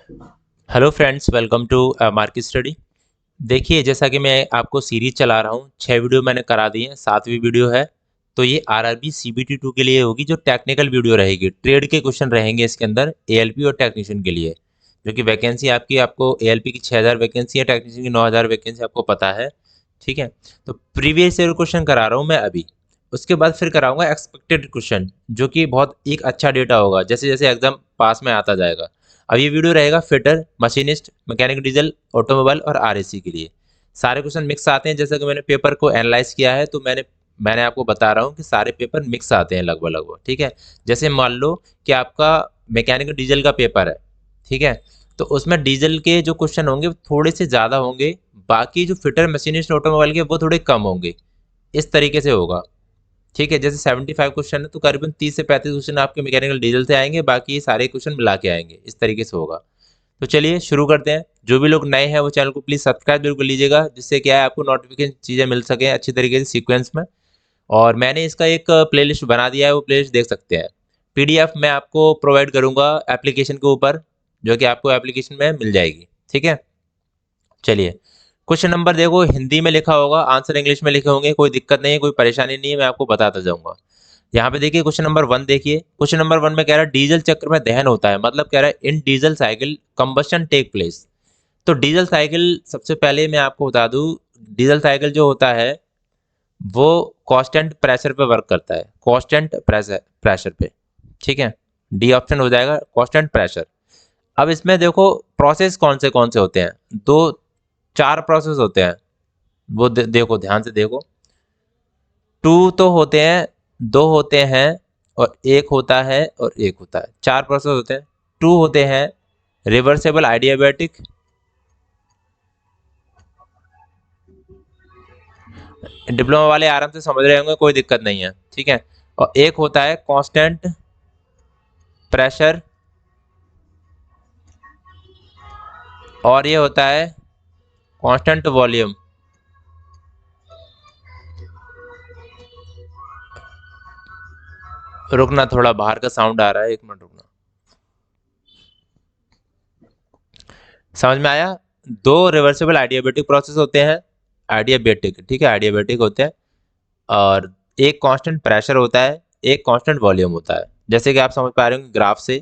Hello friends, welcome to market study. देखिए, जैसा कि मैं आपको सीरीज चला रहा हूँ, 6 वीडियो मैंने करा दी हैं, 7वीं वीडियो है। तो ये आरआरबी सीबीटी 2 के लिए होगी, जो टेक्निकल वीडियो रहेगी। ट्रेड के क्वेश्चन रहेंगे इसके अंदर, एएलपी और टेक्नीशियन के लिए। जो कि वैकेंसी आपको एएलपी की 6000 वैकेंसी है, टेक्नीशियन की 9000 वैकेंसी, आपको पता है। ठीक है। तो प्रीवियस ईयर क्वेश्चन करा रहा हूँ मैं अभी। उसके बाद फिर कराऊंगा एक्सपेक्टेड क्वेश्चन, जो कि बहुत एक अच्छा डेटा होगा जैसे जैसे एग्जाम पास में आता जाएगा। अब ये वीडियो रहेगा fitter, machinist, mechanic diesel, automobile और आरएसी के लिए। सारे क्वेश्चन मिक्स आते हैं। जैसा कि मैंने पेपर को एनालाइज किया है, तो मैंने आपको बता रहा हूँ कि सारे पेपर मिक्स आते हैं लगभग लगभग। ठीक है। जैसे मान लो कि आपका मैकेनिक डीजल का पेपर है। ठीक है। तो उसमें डीजल के जो क्वेश्चन होंगे वो थोड़े से ज़्यादा होंगे। बाकी जो फिटर, मशीनिस्ट, ऑटोमोबाइल के वो थोड़े कम होंगे। इस तरीके से होगा। ठीक है। जैसे 75 क्वेश्चन है, तो करीबन 30 से 35 क्वेश्चन आपके मैकेनिकल डीजल से आएंगे, बाकी सारे क्वेश्चन मिला के आएंगे। इस तरीके से होगा। तो चलिए शुरू करते हैं। जो भी लोग नए हैं वो चैनल को प्लीज़ सब्सक्राइब जरूर कर लीजिएगा, जिससे क्या है आपको नोटिफिकेशन चीज़ें मिल सकें अच्छी तरीके से सीक्वेंस में। और मैंने इसका एक प्लेलिस्ट बना दिया है, वो प्लेलिस्ट देख सकते हैं। पीडीएफ मैं आपको प्रोवाइड करूंगा एप्लीकेशन के ऊपर, जो कि आपको एप्लीकेशन में मिल जाएगी। ठीक है। चलिए, क्वेश्चन नंबर देखो, हिंदी में लिखा होगा, आंसर इंग्लिश में लिखे होंगे। कोई दिक्कत नहीं है, कोई परेशानी नहीं है, मैं आपको बताता जाऊंगा। यहाँ पे देखिए क्वेश्चन नंबर 1 देखिए। क्वेश्चन नंबर 1 में कह रहा है डीजल चक्र में दहन होता है, मतलब कह रहा है in diesel cycle combustion take place. तो डीजल साइकिल, सबसे पहले मैं आपको बता दूं, डीजल साइकिल जो होता है वो कांस्टेंट प्रेशर पे वर्क करता है, कांस्टेंट प्रेशर प्रेशर पे। ठीक है। डी ऑप्शन हो जाएगा, कांस्टेंट प्रेशर। अब इसमें देखो प्रोसेस कौन से होते हैं। दो चार प्रोसेस होते हैं। वो देखो, ध्यान से देखो। टू तो होते हैं, दो होते हैं, और एक होता है, और एक होता है। चार प्रोसेस होते हैं। टू होते हैं रिवर्सेबल आइडियाबैटिक। डिप्लोमा वाले आराम से समझ रहे होंगे, कोई दिक्कत नहीं है। ठीक है। और एक होता है कांस्टेंट प्रेशर, और ये होता है कांस्टेंट वॉल्यूम। रुकना, थोड़ा बाहर का साउंड आ रहा है, एक मिनट रुकना। समझ में आया। दो रिवर्सिबल आइडियाबैटिक प्रोसेस होते हैं, आइडियाबैटिक। ठीक है, आइडियाबैटिक होते हैं। और एक कांस्टेंट प्रेशर होता है, एक कांस्टेंट वॉल्यूम होता है। जैसे कि आप समझ पा रहे होंगे ग्राफ से।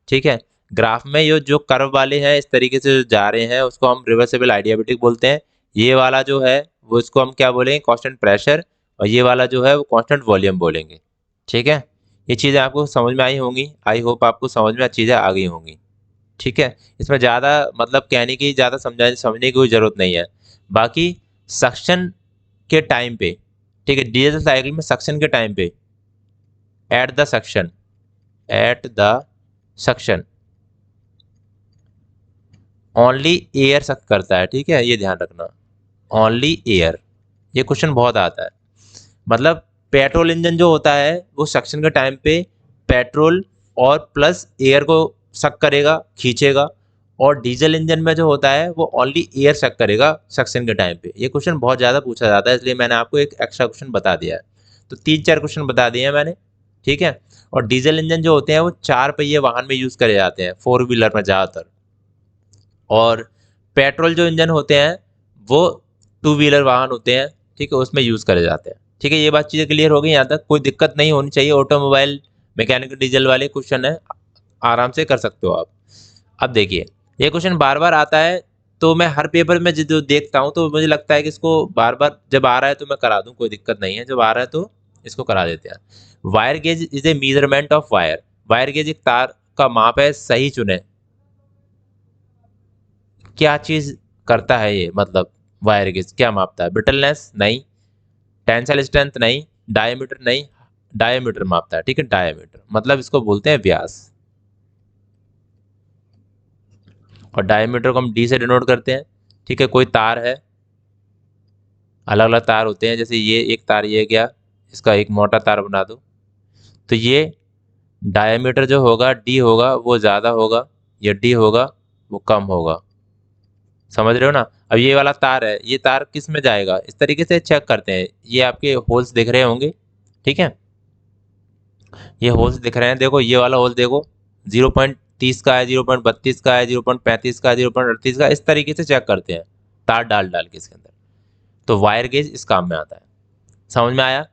ठीक है। ग्राफ में ये जो कर्व वाले हैं इस तरीके से जो जा रहे हैं, उसको हम रिवर्सिबल आइडियाबैटिक बोलते हैं। ये वाला जो है वो, इसको हम क्या बोलेंगे, कांस्टेंट प्रेशर। और ये वाला जो है वो कांस्टेंट वॉल्यूम बोलेंगे। ठीक है। ये चीज़ें आपको समझ में आई होंगी, आई होप आपको समझ में चीज़ें आ गई होंगी। ठीक है। इसमें ज़्यादा मतलब कहने की, ज़्यादा समझने की कोई ज़रूरत नहीं है। बाकी सक्शन के टाइम पे, ठीक है, डीजल साइकिल में सक्शन के टाइम पे, at the suction, at the suction only air सक करता है। ठीक है, ये ध्यान रखना, ओनली एयर। ये क्वेश्चन बहुत आता है। मतलब पेट्रोल इंजन जो होता है वो सक्शन के टाइम पे पेट्रोल और प्लस एयर को सक करेगा, खींचेगा। और डीजल इंजन में जो होता है वो ओनली एयर सक करेगा सक्शन के टाइम पे। ये क्वेश्चन बहुत ज़्यादा पूछा जाता है, इसलिए मैंने आपको एक एक्स्ट्रा क्वेश्चन बता दिया है। तो 3-4 क्वेश्चन बता दिए हैं मैंने। ठीक है। और डीजल इंजन जो होते हैं वो 4 पहिए वाहन में यूज़ करे जाते हैं, 4 व्हीलर में ज़्यादातर। और पेट्रोल जो इंजन होते हैं वो 2 व्हीलर वाहन होते हैं। ठीक है, उसमें यूज़ करे जाते हैं। ठीक है, ये बात चीज़ें क्लियर हो गई, यहाँ तक कोई दिक्कत नहीं होनी चाहिए। ऑटोमोबाइल, मैकेनिकल डीजल वाले क्वेश्चन है, आराम से कर सकते हो आप। अब देखिए, ये क्वेश्चन बार बार आता है। तो मैं हर पेपर में जो देखता हूँ तो मुझे लगता है कि इसको बार बार जब आ रहा है तो मैं करा दूँ, कोई दिक्कत नहीं है। जब आ रहा है तो इसको करा देते हैं। Wire gauge is a measurement of wire. Wire gauge एक तार का माप है, सही चुने। क्या चीज करता है ये, मतलब वायर गेज क्या मापता है? ब्रिटलनेस नहीं, टेंसाइल स्ट्रेंथ नहीं, डायमीटर नहीं। डायमीटर मापता है। ठीक है, डायमीटर मतलब इसको बोलते हैं व्यास। और डायमीटर को हम डी से डिनोट करते हैं। ठीक है, कोई तार है, अलग अलग तार होते हैं। जैसे ये एक तार, ये गया, इसका एक मोटा तार बना दो। तो ये डायमीटर जो होगा, डी होगा, वो ज़्यादा होगा, या डी होगा वो कम होगा। समझ रहे हो ना? अब ये वाला तार है, ये तार किस में जाएगा, इस तरीके से चेक करते हैं। ये आपके होल्स दिख रहे होंगे। ठीक है, ये होल्स दिख रहे हैं, देखो ये वाला होल देखो, 0.30 का है, 0.32 का है, 0.35 का है, 0.38 का, इस तरीके से चेक करते हैं तार डाल डाल के इसके अंदर। तो वायर गेज इस काम में आता है। समझ में आया?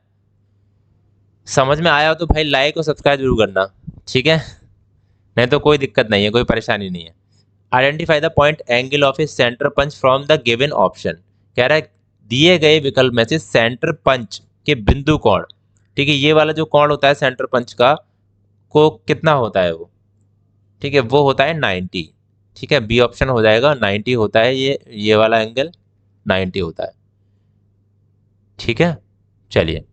समझ में आया हो तो भाई लाइक और सब्सक्राइब जरूर करना, ठीक है? नहीं तो कोई दिक्कत नहीं है, कोई परेशानी नहीं है। Identify the point angle of a centre punch from the given option. कह रहा है दिए गए विकल्प में से सेंटर पंच के बिंदु कोण, ठीक है, ये वाला जो कोण होता है सेंटर पंच का, को कितना होता है वो, ठीक है, वो होता है 90, ठीक है, बी ऑप्शन हो जाएगा, 90 होता है ये वाला एंगल 90 होता है, ठीक है। चलिए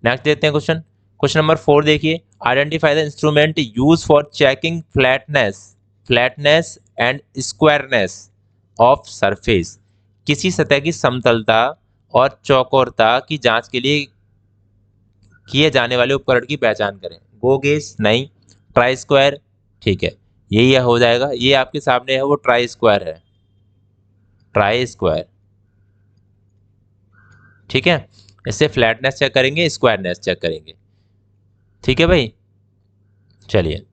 नेक्स्ट देखते हैं क्वेश्चन। क्वेश्चन नंबर 4 देखिए, identify the instrument use for checking flatness and squareness of surface. किसी सतह की समतलता और चौकोरता की जांच के लिए किए जाने वाले उपकरण की पहचान करें। गो गेज नहीं, ट्राई स्क्वायर, ठीक है, यही हो जाएगा, ये आपके सामने है, वो ट्राई स्क्वायर है, ट्राई स्क्वायर, ठीक है। इससे फ्लैटनेस चेक करेंगे, स्क्वायरनेस चेक करेंगे, ठीक है भाई। चलिए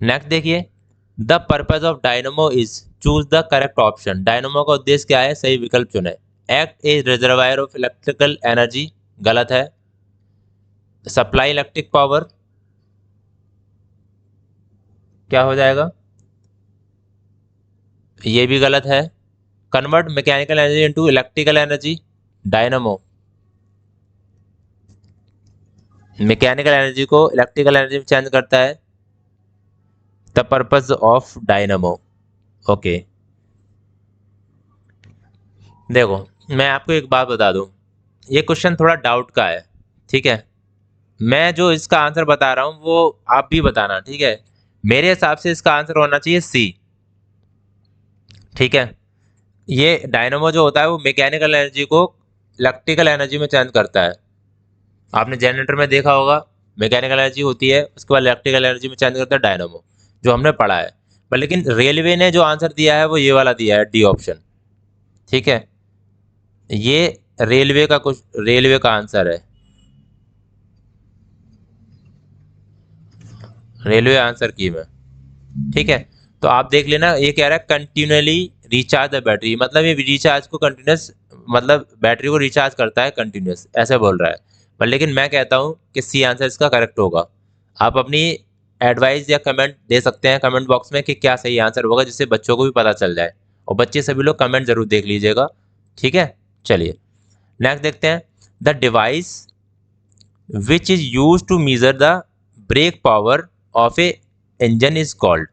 नेक्स्ट देखिए, the purpose of dynamo is, choose the correct option. Dynamo का उद्देश्य क्या है, सही विकल्प चुने। Act A reservoir of electrical energy, गलत है। सप्लाई इलेक्ट्रिक पावर, क्या हो जाएगा, ये भी गलत है। Convert mechanical energy into electrical energy, dynamo mechanical energy को इलेक्ट्रिकल एनर्जी में चेंज करता है। The purpose of dynamo, okay. देखो मैं आपको एक बात बता दूं, ये क्वेश्चन थोड़ा डाउट का है, ठीक है। मैं जो इसका आंसर बता रहा हूँ वो आप भी बताना, ठीक है। मेरे हिसाब से इसका आंसर होना चाहिए सी, ठीक है। ये डायनमो जो होता है वो मैकेनिकल एनर्जी को इलेक्ट्रिकल एनर्जी में चेंज करता है। आपने जनरेटर में देखा होगा, मैकेनिकल एनर्जी होती है, उसके बाद इलेक्ट्रिकल एनर्जी में चेंज करता है डायनमो, जो हमने पढ़ा है। पर लेकिन रेलवे ने जो आंसर दिया है वो ये वाला दिया है, डी ऑप्शन, ठीक है। ये रेलवे का आंसर है, रेलवे आंसर की में, ठीक है। तो आप देख लेना, ये कह रहा है कंटिन्यूअली रिचार्ज द बैटरी, मतलब ये रिचार्ज को कंटिन्यूस, मतलब बैटरी को रिचार्ज करता है कंटिन्यूस, ऐसे बोल रहा है। पर लेकिन मैं कहता हूँ कि सी आंसर इसका करेक्ट होगा। आप अपनी एडवाइस या कमेंट दे सकते हैं कमेंट बॉक्स में कि क्या सही आंसर होगा, जिससे बच्चों को भी पता चल जाए, और बच्चे सभी लोग कमेंट जरूर देख लीजिएगा, ठीक है। चलिए नेक्स्ट देखते हैं, the device which is use to measure the brake power of a engine is called.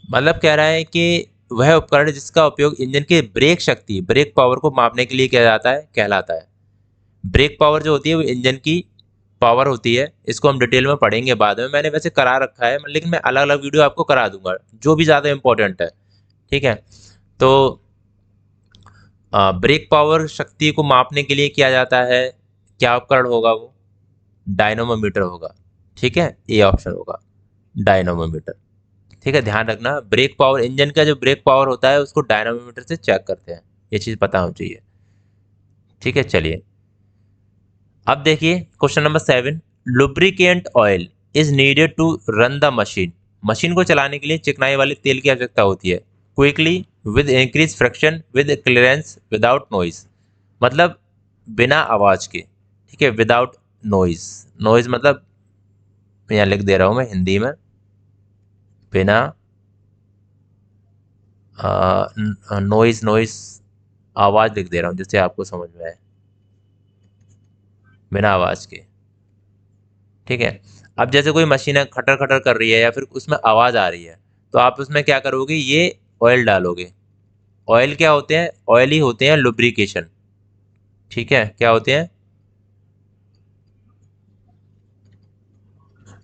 मतलब कह रहा है कि वह उपकरण जिसका उपयोग इंजन की ब्रेक शक्ति, ब्रेक पावर को मापने के लिए किया जाता है, कहलाता है। ब्रेक पावर जो होती है वो इंजन की पावर होती है, इसको हम डिटेल में पढ़ेंगे बाद में, मैंने वैसे करा रखा है, लेकिन मैं अलग अलग वीडियो आपको करा दूंगा जो भी ज़्यादा इंपॉर्टेंट है, ठीक है। तो ब्रेक पावर शक्ति को मापने के लिए किया जाता है, क्या उपकरण होगा वो, डायनोमोमीटर होगा, ठीक है, ए ऑप्शन होगा डायनोमोमीटर, ठीक है। ध्यान रखना, ब्रेक पावर, इंजन का जो ब्रेक पावर होता है उसको डायनामोमीटर से चेक करते हैं, ये चीज़ पता होनी चाहिए, ठीक है। चलिए अब देखिए question number 7, lubricant oil is needed to run the machine. Machine को चलाने के लिए चिकनाई वाले तेल की आवश्यकता होती है, quickly, with increase friction, with clearance, without noise, मतलब बिना आवाज़ के, ठीक है, विदाउट नॉइज, नॉइज मतलब यहाँ लिख दे रहा हूँ मैं हिंदी में, बिना नॉइज, आवाज़ लिख दे रहा हूँ जिससे आपको समझ में आए, बिना आवाज़ के, ठीक है। अब जैसे कोई मशीन खटर खटर कर रही है या फिर उसमें आवाज़ आ रही है, तो आप उसमें क्या करोगे, ये ऑयल डालोगे। ऑयल क्या होते हैं, ऑयल ही होते हैं लुब्रिकेशन, ठीक है, क्या होते हैं,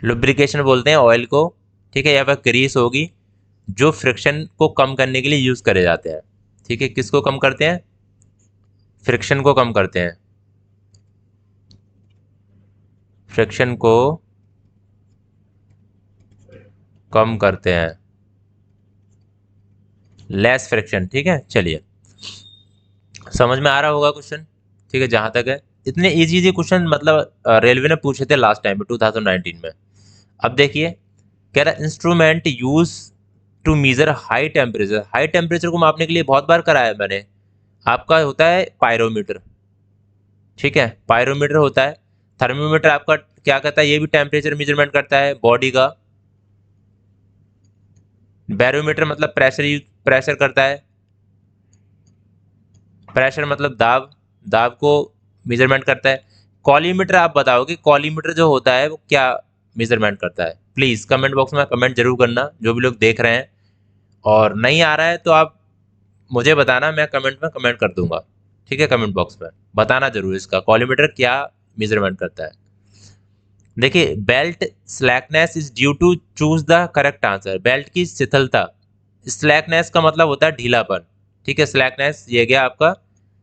लुब्रिकेशन बोलते हैं ऑयल को, ठीक है, या फिर ग्रीस होगी, जो फ्रिक्शन को कम करने के लिए यूज़ करे जाते हैं, ठीक है। किसको कम करते हैं, फ्रिक्शन को कम करते हैं, फ्रिक्शन को कम करते हैं, लेस फ्रिक्शन, ठीक है। चलिए समझ में आ रहा होगा क्वेश्चन, ठीक है, जहां तक है। इतने इजी क्वेश्चन मतलब रेलवे ने पूछे थे लास्ट टाइम में 2019 में। अब देखिए कह रहा instrument use to measure high temperature. High temperature को मापने के लिए बहुत बार कराया है मैंने। आपका होता है पायरोमीटर, ठीक है, पायरोमीटर होता है। थर्मोमीटर आपका क्या करता है, ये भी टेम्परेचर मेजरमेंट करता है बॉडी का। बैरोमीटर मतलब प्रेशर करता है। प्रेशर मतलब दाब, दाब को मेजरमेंट करता है। कॉलीमीटर आप बताओगे कॉलीमीटर जो होता है वो क्या मेजरमेंट करता है? प्लीज़ कमेंट बॉक्स में कमेंट जरूर करना, जो भी लोग देख रहे हैं। और नहीं आ रहा है तो आप मुझे बताना, मैं कमेंट में कमेंट कर दूंगा, ठीक है। कमेंट बॉक्स में बताना जरूर इसका कॉलीमीटर क्या मेजरमेंट करता है। देखिए, belt slackness is due to choose the correct answer. Belt की शिथिलता, स्लैकनेस का मतलब होता है ढीलापन, ठीक है। स्लैकनेस ये गया आपका।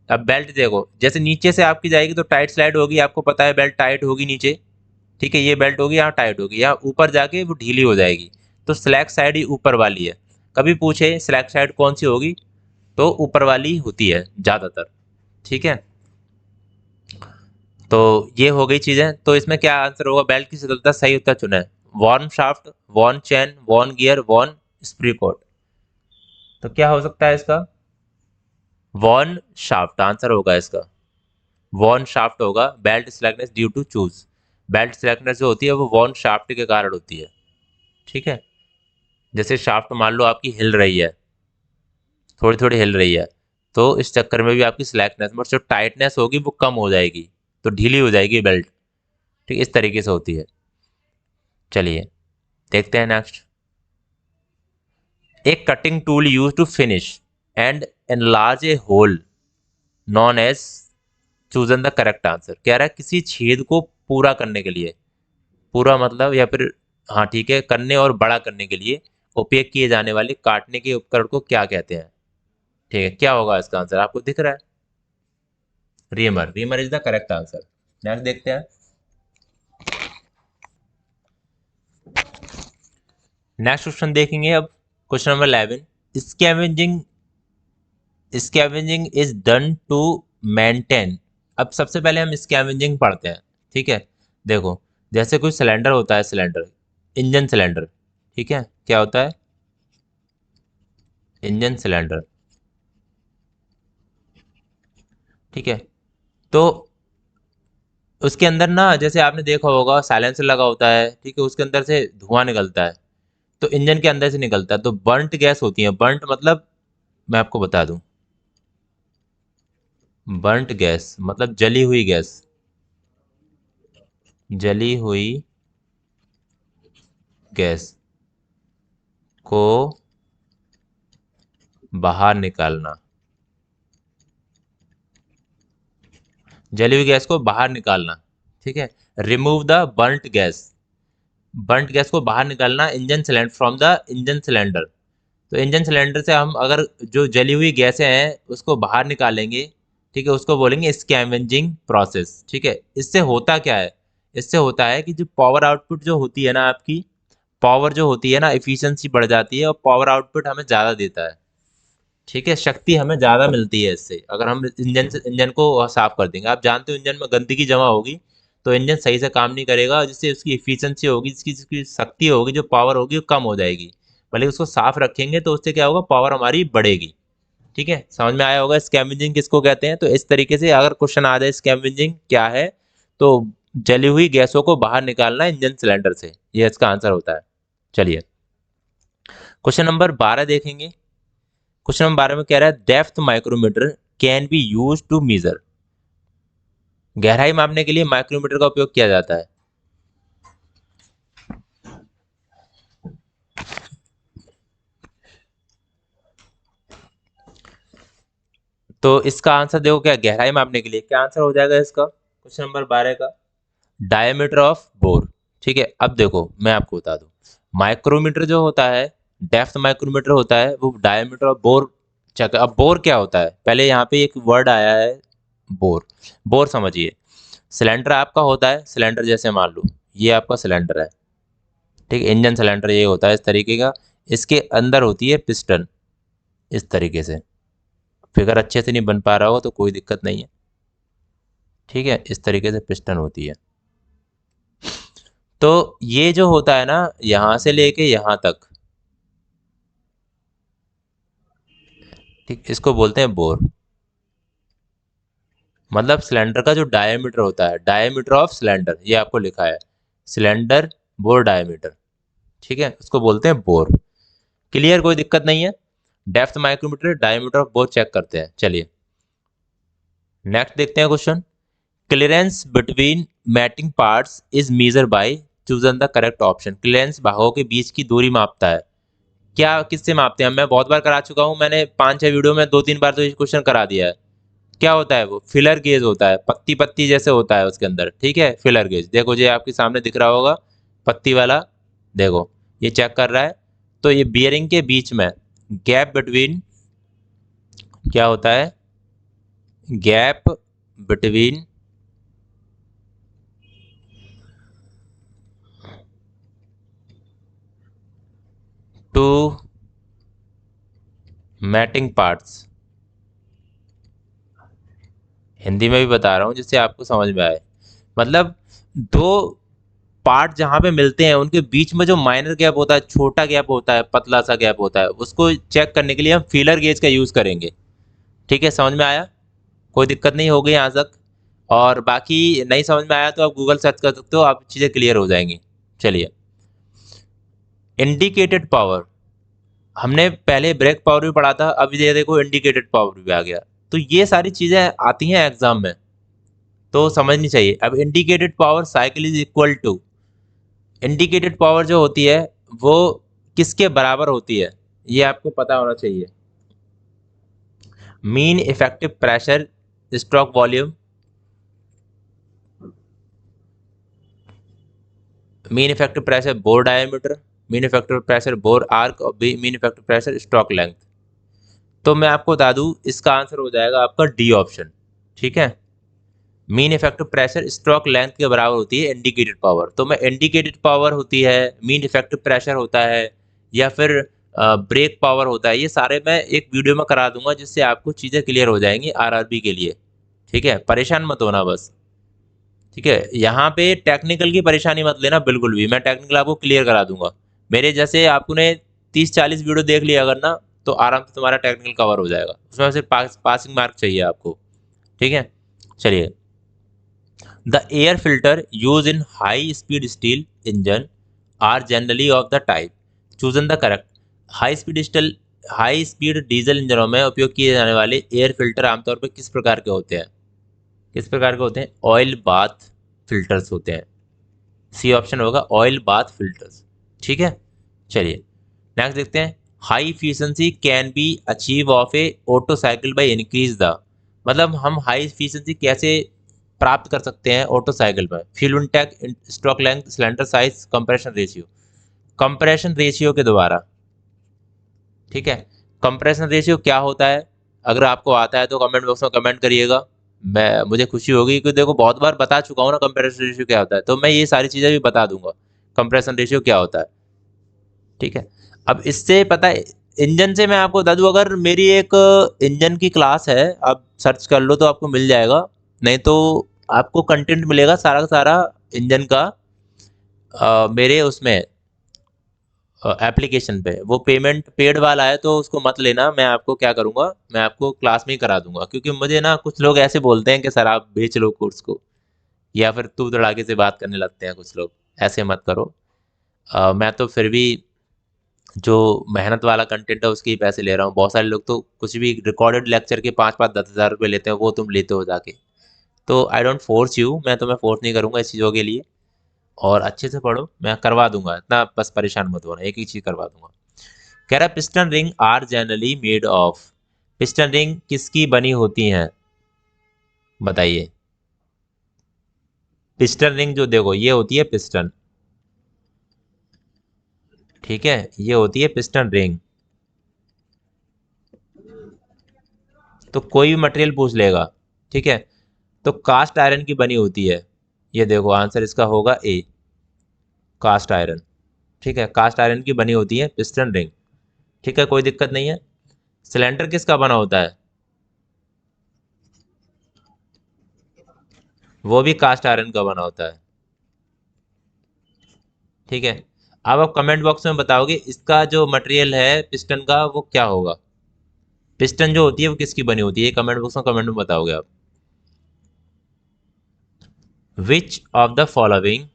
अब बेल्ट देखो, जैसे नीचे से आपकी जाएगी तो टाइट स्लाइड होगी, आपको पता है बेल्ट टाइट होगी नीचे, ठीक है। ये बेल्ट होगी, यहाँ टाइट होगी, यहाँ ऊपर जाके वो ढीली हो जाएगी। तो स्लैक साइड ही ऊपर वाली है। कभी पूछे स्लैक साइड कौन सी होगी, तो ऊपर वाली होती है ज़्यादातर, ठीक है। तो ये हो गई चीज़ें। तो इसमें क्या आंसर होगा? बेल्ट की शिथिलता, सही उत्तर चुना है। वॉर्न शाफ्ट, वॉर्न चैन, वॉर्न गियर, वॉर्न स्प्रिकॉट। तो क्या हो सकता है इसका? वॉर्न शाफ्ट आंसर होगा इसका। वॉर्न शाफ्ट होगा। Belt slackness due to choose, belt slackness जो होती है वो वॉर्न शाफ्ट के कारण होती है, ठीक है। जैसे शाफ्ट मान लो आपकी हिल रही है, थोड़ी थोड़ी हिल रही है, तो इस चक्कर में भी आपकी स्लैकनेस मतलब जो टाइटनेस होगी वो कम हो जाएगी, तो ढीली हो जाएगी बेल्ट, ठीक, इस तरीके से होती है। चलिए देखते हैं नेक्स्ट। एक cutting tool use to finish and enlarge a hole non edge, chosen the correct answer. कह रहा है किसी छेद को पूरा करने के लिए, पूरा मतलब या फिर, हाँ ठीक है, करने और बड़ा करने के लिए उपयोग किए जाने वाले काटने के उपकरण को क्या कहते हैं? ठीक है, क्या होगा इसका आंसर आपको दिख रहा है? Reamer, reamer is the correct answer. Next देखते हैं। नेक्स्ट क्वेश्चन देखेंगे अब। Question number 11। Scavenging, scavenging is done to maintain. अब सबसे पहले हम स्कैवेंजिंग पढ़ते हैं, ठीक है। देखो, जैसे कोई सिलेंडर होता है, सिलेंडर, इंजन सिलेंडर, ठीक है, क्या होता है? इंजन सिलेंडर, ठीक है। तो उसके अंदर ना, जैसे आपने देखा होगा साइलेंसर लगा होता है, ठीक है, उसके अंदर से धुआं निकलता है, तो इंजन के अंदर से निकलता है, तो बर्न्ट गैस होती है। बर्न्ट मतलब, मैं आपको बता दूं, बर्न्ट गैस मतलब जली हुई गैस, जली हुई गैस को बाहर निकालना, जली हुई गैस को बाहर निकालना, ठीक है। Remove the burnt gas, burnt gas को बाहर निकालना engine cylinder, from the engine cylinder. तो इंजन सिलेंडर से हम अगर जो जली हुई गैसें हैं उसको बाहर निकालेंगे, ठीक है, उसको बोलेंगे स्कैवेंजिंग प्रोसेस, ठीक है। इससे होता क्या है? इससे होता है कि जो पावर आउटपुट जो होती है ना आपकी, पावर जो होती है ना, एफिशिएंसी बढ़ जाती है और पावर आउटपुट हमें ज़्यादा देता है, ठीक है। शक्ति हमें ज़्यादा मिलती है इससे, अगर हम इंजन को साफ कर देंगे। आप जानते हो इंजन में गंदगी जमा होगी तो इंजन सही से काम नहीं करेगा, जिससे उसकी एफिशिएंसी होगी, जिसकी जिसकी शक्ति होगी, जो पावर होगी वो कम हो जाएगी। भले उसको साफ रखेंगे तो उससे क्या होगा, पावर हमारी बढ़ेगी, ठीक है। समझ में आया होगा स्कैवेंजिंग किसको कहते हैं। तो इस तरीके से अगर क्वेश्चन आ जाए स्कैवेंजिंग क्या है, तो जली हुई गैसों को बाहर निकालना इंजन सिलेंडर से, ये इसका आंसर होता है। चलिए क्वेश्चन नंबर 12 देखेंगे। क्वेश्चन नंबर 12 में कह रहा है depth micrometer can be use to measure. गहराई मापने के लिए माइक्रोमीटर का उपयोग किया जाता है। तो इसका आंसर देखो, क्या गहराई मापने के लिए क्या आंसर हो जाएगा इसका, क्वेश्चन नंबर 12 का? डायमीटर ऑफ बोर, ठीक है। अब देखो मैं आपको बता दूं, माइक्रोमीटर जो होता है, डेप्थ माइक्रोमीटर होता है, वो डायमीटर ऑफ बोर चेक। अब बोर क्या होता है, पहले यहाँ पे एक वर्ड आया है बोर। बोर समझिए, सिलेंडर आपका होता है, सिलेंडर जैसे मान लो ये आपका सिलेंडर है, ठीक है, इंजन सिलेंडर ये होता है इस तरीके का। इसके अंदर होती है पिस्टन, इस तरीके से। फिगर अच्छे से नहीं बन पा रहा हो तो कोई दिक्कत नहीं है, ठीक है, इस तरीके से पिस्टन होती है। तो ये जो होता है ना, यहां से लेके यहां तक, ठीक, इसको बोलते हैं बोर। मतलब सिलेंडर का जो डायमीटर होता है, डायमीटर ऑफ सिलेंडर, ये आपको लिखा है, सिलेंडर बोर डायमीटर, ठीक है, उसको बोलते हैं बोर। क्लियर, कोई दिक्कत नहीं है। Depth micrometer, diameter of bore check करते हैं। चलिए नेक्स्ट देखते हैं question. Clearance between mating parts is measure by choose the correct option. Clearance भागों के बीच की दूरी मापता है। क्या किससे मापते हैं? मैं बहुत बार करा चुका हूँ, मैंने 5-6 वीडियो में 2-3 बार तो ये क्वेश्चन करा दिया है। क्या होता है वो? फिलर गेज होता है, पत्ती पत्ती जैसे होता है उसके अंदर, ठीक है, फिलर गेज। देखो ये आपके सामने दिख रहा होगा, पत्ती वाला, देखो ये चेक कर रहा है। तो ये बियरिंग के बीच में गैप बिटवीन, क्या होता है, gap between two mating parts. Hindi में भी बता रहा हूँ जिससे आपको समझ में आए। मतलब दो पार्ट जहाँ पे मिलते हैं उनके बीच में जो माइनर गैप होता है, छोटा गैप होता है, पतला सा गैप होता है, उसको चेक करने के लिए हम फीलर गेज का यूज़ करेंगे। ठीक है, समझ में आया? कोई दिक्कत नहीं होगी यहाँ तक? और बाकी नहीं समझ में आया तो आप गूगल सर्च कर सकते हो, आप चीज़ें क्लियर हो जाएंगी। चलिए, इंडिकेटेड पावर, हमने पहले ब्रेक पावर भी पढ़ा था, अभी ये देखो इंडिकेटेड पावर भी आ गया। तो ये सारी चीज़ें आती हैं एग्जाम में, तो समझनी चाहिए। अब indicated power cycle is equal to, indicated power जो होती है वो किसके बराबर होती है, ये आपको पता होना चाहिए। Mean effective pressure stroke volume, mean effective pressure bore diameter, mean effective pressure bore arc और mean effective pressure stroke length. तो मैं आपको बता दूं, इसका आंसर हो जाएगा आपका डी ऑप्शन। ठीक है, mean effective pressure stroke length के बराबर होती है इंडिकेटेड पावर। तो मैं इंडिकेटेड पावर होती है, मीन इफेक्टिव प्रेशर होता है, या फिर ब्रेक पावर होता है, ये सारे मैं एक वीडियो में करा दूंगा जिससे आपको चीज़ें क्लियर हो जाएंगी आरआरबी के लिए। ठीक है, परेशान मत होना बस। ठीक है, यहाँ पे टेक्निकल की परेशानी मत लेना बिल्कुल भी, मैं टेक्निकल आपको क्लियर करा दूंगा। मेरे जैसे आपने 30-40 वीडियो देख लिया अगर ना, तो आराम से तुम्हारा टेक्निकल कवर हो जाएगा। उसमें सिर्फ पासिंग मार्क चाहिए आपको। ठीक है, चलिए। The air filter used in high-speed steel engine are generally of the type. Chosen the correct. High speed diesel इंजनों में उपयोग किए जाने वाले एयर फिल्टर आमतौर पर किस प्रकार के होते हैं? किस प्रकार के होते हैं? ऑयल बाथ फिल्टर्स होते हैं। सी ऑप्शन होगा, ऑयल बाथ फिल्टर्स। ठीक है, चलिए नेक्स्ट देखते हैं। High efficiency can be achieve of A auto cycle by increase the, मतलब हम हाई इफिशिएंसी कैसे प्राप्त कर सकते हैं ऑटो साइकिल में? Fuel intake, stroke length, cylinder size, compression ratio. Compression ratio के द्वारा। ठीक है, कंप्रेशन रेशियो क्या होता है? अगर आपको आता है तो कमेंट बॉक्स में कमेंट करिएगा, मैं मुझे खुशी होगी, क्योंकि देखो बहुत बार बता चुका हूँ ना कंप्रेशन रेशियो क्या होता है, तो मैं ये सारी चीज़ें भी बता दूंगा कंप्रेशन रेशियो क्या होता है। ठीक है, अब इससे पता है, इंजन से मैं आपको बता दूं, अगर मेरी एक इंजन की क्लास है, आप सर्च कर लो तो आपको मिल जाएगा। नहीं तो आपको कंटेंट मिलेगा सारा का सारा इंजन का, मेरे उसमें एप्लीकेशन पे। वो पेमेंट पेड वाला है तो उसको मत लेना। मैं आपको क्या करूँगा, मैं आपको क्लास में ही करा दूंगा, क्योंकि मुझे ना कुछ लोग ऐसे बोलते हैं कि सर आप बेच लो कोर्स को, या फिर तू तड़ाके से बात करने लगते हैं कुछ लोग। ऐसे मत करो। मैं तो फिर भी जो मेहनत वाला कंटेंट है उसके ही पैसे ले रहा हूँ। बहुत सारे लोग तो कुछ भी रिकॉर्डेड लेक्चर के 5-5 10 हज़ार रुपये लेते हैं, वो तुम लेते हो जाके। तो आई डोंट फोर्स यू, मैं तुम्हें फोर्स नहीं करूँगा इस चीज़ों के लिए। और अच्छे से पढ़ो, मैं करवा दूंगा, इतना बस परेशान मत होना, एक ही चीज़ करवा दूंगा। कह रहा piston ring are generally made of, piston ring किसकी बनी होती हैं? बताइए। पिस्टन रिंग जो देखो ये होती है पिस्टन, ठीक है, ये होती है पिस्टन रिंग। तो कोई भी मटेरियल पूछ लेगा, ठीक है, तो कास्ट आयरन की बनी होती है। ये देखो आंसर इसका होगा ए, कास्ट आयरन। ठीक है, कास्ट आयरन की बनी होती है पिस्टन रिंग। ठीक है, कोई दिक्कत नहीं है। सिलेंडर किसका बना होता है? वो भी कास्ट आयरन का बना होता है। ठीक है। अब आप कमेंट बॉक्स में बताओगे इसका जो मटेरियल है पिस्टन का वो क्या होगा, पिस्टन जो होती है वो किसकी बनी होती है, कमेंट बॉक्स में कमेंट में बताओगे आप। Which of the following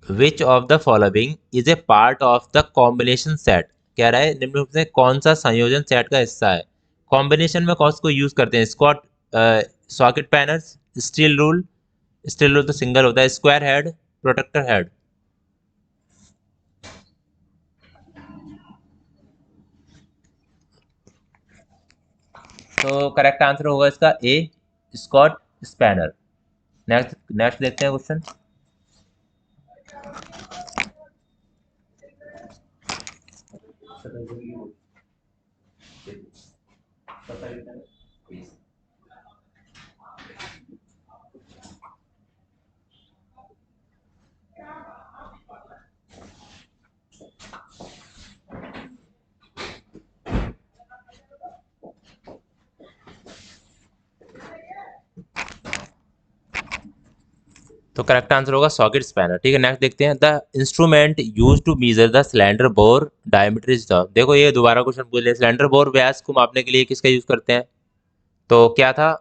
which of the following is a part of the combination set, कह रहा है निम्न रूप से कौन सा संयोजन सेट का हिस्सा है। कॉम्बिनेशन में कौन को यूज करते हैं, Scott socket panels, steel rule, steel rule तो सिंगल होता है, स्क्वायर हेड, प्रोटेक्टर हेड। तो करेक्ट आंसर होगा इसका A, Scott spanner. Next next देखते हैं क्वेश्चन। तो करेक्ट आंसर होगा सॉकेट स्पैनर। ठीक है, नेक्स्ट देखते हैं। The instrument use to measure the cylinder bore diameter is the, देखो ये दोबारा क्वेश्चन पूछ लिया, सिलेंडर बोर व्यास को मापने के लिए किसका यूज करते हैं, तो क्या था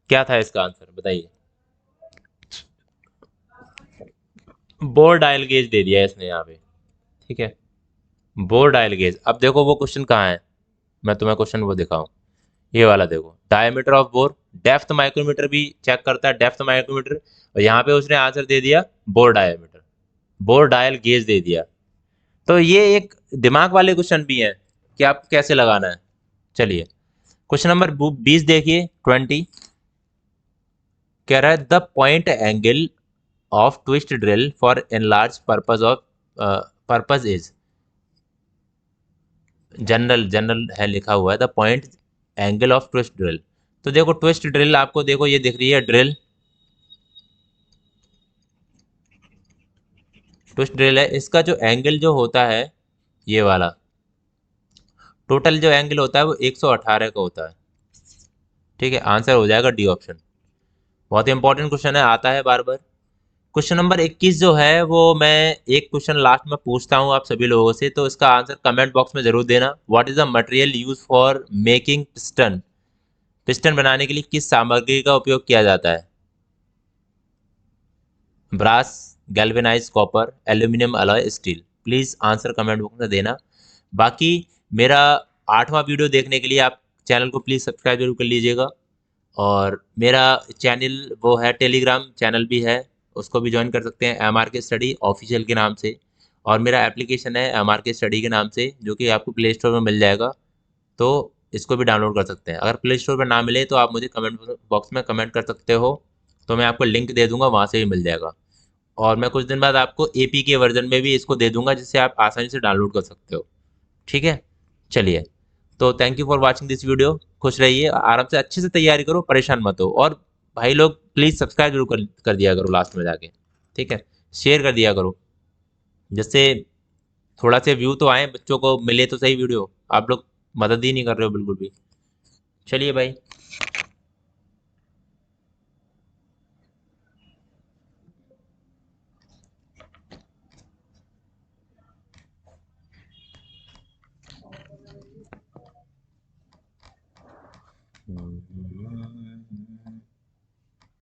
क्या था इसका आंसर बताइए। बोर डायल गेज दे दिया है इसने यहाँ पे। ठीक है, बोर डायल गेज। अब देखो वो क्वेश्चन कहाँ है, मैं तुम्हें क्वेश्चन वो दिखाऊं, ये वाला देखो, diameter of bore. Depth micrometer भी चेक करता है, डेप्थ माइक्रोमीटर, और यहाँ पे उसने आंसर दे दिया bore diameter, bore dial gauge दे दिया। तो ये एक दिमाग वाले क्वेश्चन भी हैं कि आपको कैसे लगाना है। चलिए क्वेश्चन नंबर 20 देखिए, 20 कह रहा है the point angle of twist drill for enlarge purpose is, general general है लिखा हुआ है, the point angle of twist drill. तो देखो ट्विस्ट ड्रिल आपको देखो ये दिख रही है ड्रिल, ट्विस्ट ड्रिल है, इसका जो एंगल जो होता है ये वाला, टोटल जो एंगल होता है वो 118 का होता है। ठीक है, आंसर हो जाएगा डी ऑप्शन। बहुत ही इंपॉर्टेंट क्वेश्चन है, आता है बार बार। क्वेश्चन नंबर 21 जो है वो मैं एक क्वेश्चन लास्ट में पूछता हूँ आप सभी लोगों से, तो इसका आंसर कमेंट बॉक्स में जरूर देना। What is the material use for making piston, piston बनाने के लिए किस सामग्री का उपयोग किया जाता है, brass, galvanize copper, aluminium alloy, steel. Please answer comment box में देना। बाकी मेरा 8वां वीडियो देखने के लिए आप चैनल को प्लीज़ सब्सक्राइब जरूर कर लीजिएगा, और मेरा चैनल वो है, टेलीग्राम चैनल भी है, उसको भी ज्वाइन कर सकते हैं MRK स्टडी ऑफिशियल के नाम से, और मेरा एप्लीकेशन है MRK स्टडी के नाम से, जो कि आपको प्ले स्टोर में मिल जाएगा, तो इसको भी डाउनलोड कर सकते हैं। अगर प्ले स्टोर पर ना मिले तो आप मुझे कमेंट बॉक्स में कमेंट कर सकते हो, तो मैं आपको लिंक दे दूंगा, वहाँ से भी मिल जाएगा। और मैं कुछ दिन बाद आपको AP के वर्जन में भी इसको दे दूंगा, जिससे आप आसानी से डाउनलोड कर सकते हो। ठीक है, चलिए, तो thank you for watching this video. खुश रहिए, आराम से अच्छे से तैयारी करो, परेशान मत हो, और भाई लोग प्लीज़ सब्सक्राइब जरूर कर दिया करो लास्ट में जाके। ठीक है, शेयर कर दिया करो, जिससे थोड़ा से व्यू तो आए, बच्चों को मिले तो सही वीडियो। आप लोग मदद ही नहीं कर रहे हो बिल्कुल भी। चलिए भाई।